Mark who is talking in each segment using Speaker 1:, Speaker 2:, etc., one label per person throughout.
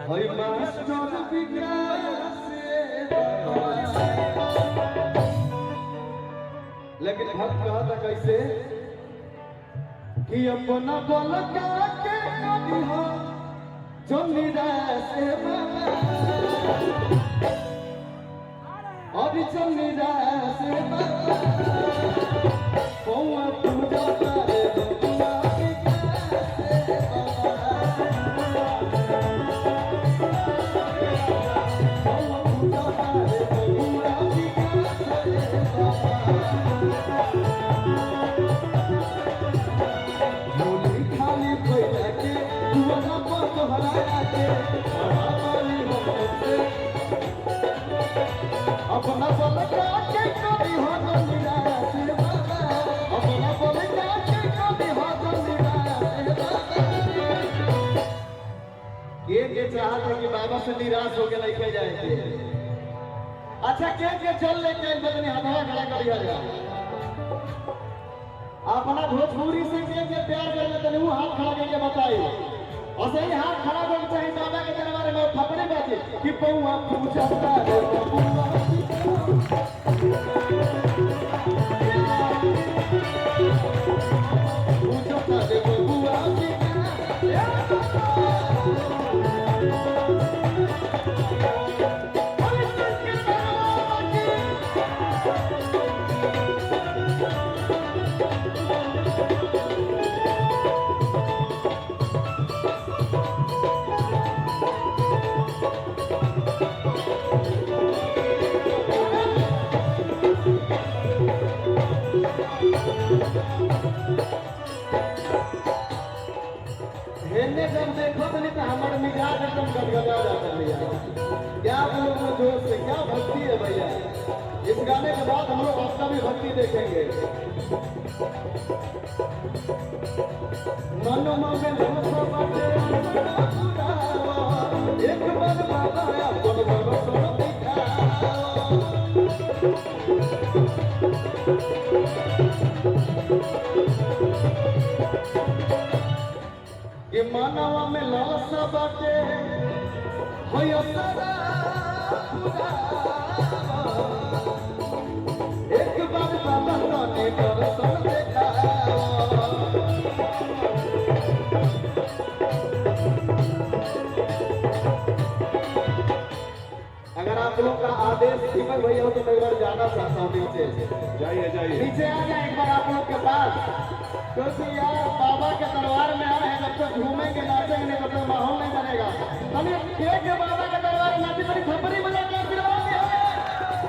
Speaker 1: हई मास्टर विकास लेकिन भक्त कहा था कैसे कि अपना बल का के कभी हो जो निराश बाबा अभी जो निराश बाबा पौआ पूजा करे बबुआ अपना बल के कभी हो जो निराश बाबा अपना बल के कभी हो जो निराश बाबा के चाहत है कि बाबा से निराश होके लेके जाए। अच्छा के चल लेके बदनी हथवा खड़ा करिया जा अपना भोजपुरी से के प्यार कर ले तने वो हाथ खड़ा करके बताई और सही हाथ खड़ा करके चाहे बाबा के दरबार में थपड़े बाजे कि पौआ पूजा रे बबुआ पूजा रे बबुआ जब देखो तो नहीं तो हमारा मिजाज एकदम गदगदा जाता है भैया। क्या बोलो वो जोश से क्या भक्ति है भैया। इस गाने के बाद हम लोग आपका भी भक्ति देखेंगे। मनो में एक बार बाबा बोलो बोलो सोनो ये मानवा में लालसा बाटे होयो सदा एक बार बाबा ने दर्शन देखा। अगर आप लोग का आदेश दीपक भैया हो तो मैं एक बार जाना चाहता हूँ नीचे।
Speaker 2: जाइए जाइए
Speaker 1: नीचे आ जाए एक बार आप लोग के पास क्योंकि यार बाबा के दरबार में आए हैं जब तक घूमेंगे नाचेंगे नहीं तब तक माहौल नहीं बनेगा। हमें के बाबा के दरबार नाची बड़ी थप्पड़ी बजा के आशीर्वाद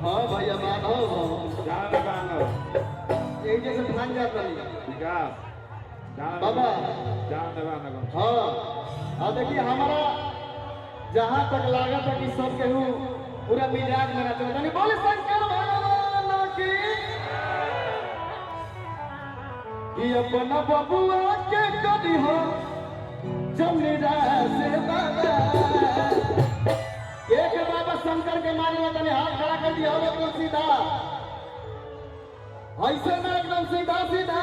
Speaker 1: हाँ भैया मानो एक जैसे ध्यान जाता नहीं बाबा हाँ देखिए हमारा जहाँ तक लागत है कि सब केहू पूरा मिजाज में रहते हैं बोले शंकर भगवान की कि अपना बबुआ के कभी हो जब निराश बाबा एक बाबा शंकर के मारे तने हाथ खड़ा कर दिया हो तो सीधा ऐसे में एकदम सीधा सीधा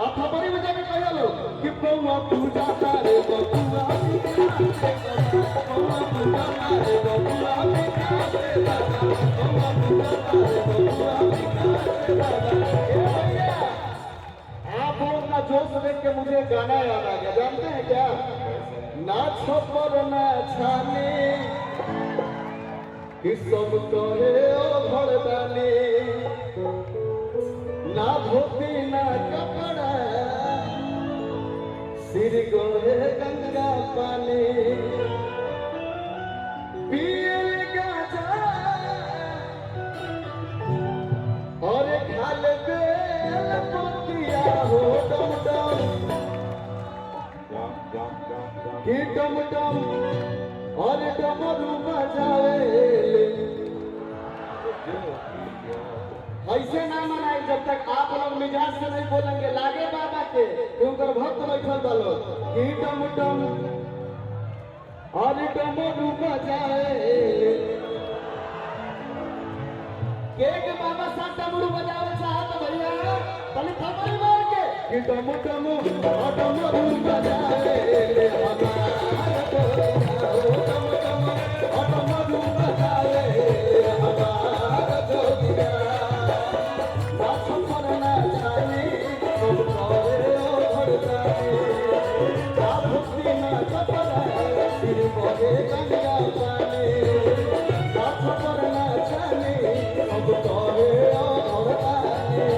Speaker 1: और थपड़ी में जाके कह लो कि बबुआ पूजा करे बबुआ बबुआ पूजा करे बबुआ आप लोग का जोश देख के मुझे गाना याद आ गया। जानते हैं क्या ना छपर ना छाने कि सब करे ओ भड़दानी ना धोती ना कपड़ा सिर गोरे गंगा पानी पियल गाजा और खाल बेल पतिया हो डम डम कि डम डम और डमरू बजावे ऐसे ना मनाए जब तक आप लोग मिजाज से नहीं बोलेंगे लागे बाबा के उनकर भक्त बैठल बलो कि डम डम और डमरू बजाए के बाबा साथ डमरू बजावे चाहत भैया तनी थप्पड़ मार के कि डम डम डमरू बजावे ले हमारा जोगिया हो डम डम डमरू बजावे ले हमारा जोगिया नाच करना जाने सब करे ओ धड़काने ना भक्ति ना चपरा सिर बहे गंगा पानी नाच करना जाने सब करे ओ धड़काने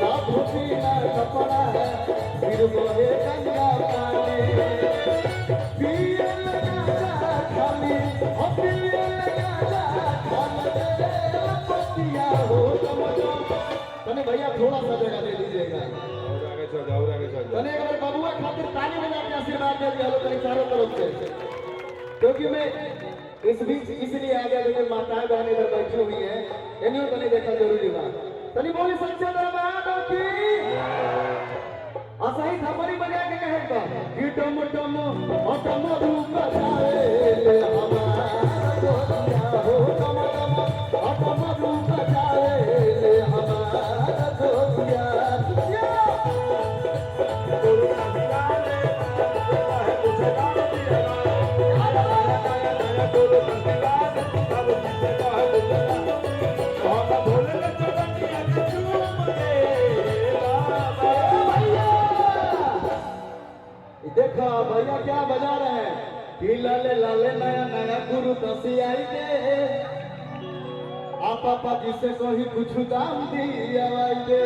Speaker 1: ना भक्ति ना चपरा सिर बहे गंगा पानी पिए लगा खाली ओ पिए लगा खाली पतिया हो तने भैया थोड़ा सा जगह दे दीजिएगा तने अगर बबुआ खातिर ताली बजा के आशीर्वाद दे दिया लोग चारों तरफ से क्योंकि मैं इस बीच इसलिए आ गया क्योंकि माताएं बहनें इधर बैठी हुई हैं इन्हीं को नहीं देखा जरूरी बात तनी बोली सच्चे दरबार की असही थपड़ी बजा के कहे का कि डम डम डम रूप बजाए ले हमारा जोगिया हो डम डम रूप बजाए ले हमारा जोगिया देखा भैया क्या बजा रहे हैं कि लाले लाले नया नया गुरु दसी आई के आप पापा जिसे कही कुछ दाम दिया दे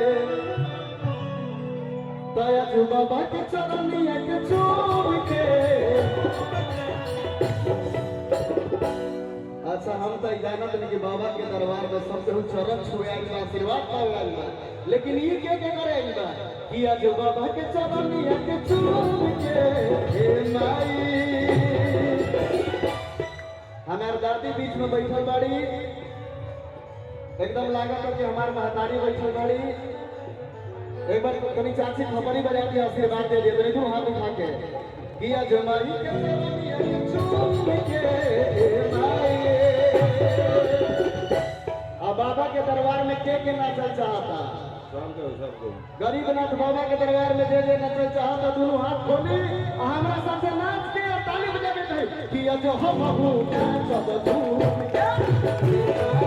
Speaker 1: दया जो बाबा के चरनिया के चूम के अच्छा हम तो जानत नहीं कि बाबा के दरबार में सब केहू चरण छुए आशीर्वाद पावे लेकिन ये क्या करे बा कि आज बाबा के चरनिया के चूम के हे माई हमार दादी बीच में बैठल बाड़ी एकदम लागत है कि हमार महतारी बैठल बाड़ी एक बार कनी चाची खपरी बजा के आशीर्वाद दे दिए तो हाथ उठा के कि आज माई के चरनिया के चूम के हे माई अब बाबा के दरबार में के नाचल चाहता गरीब नाथ बाबा के दरबार में जे नचल चाहता दोनों हाथ खोली हमरा साथे नाच के ताली बजा के कहे कि जो हम सब झूम के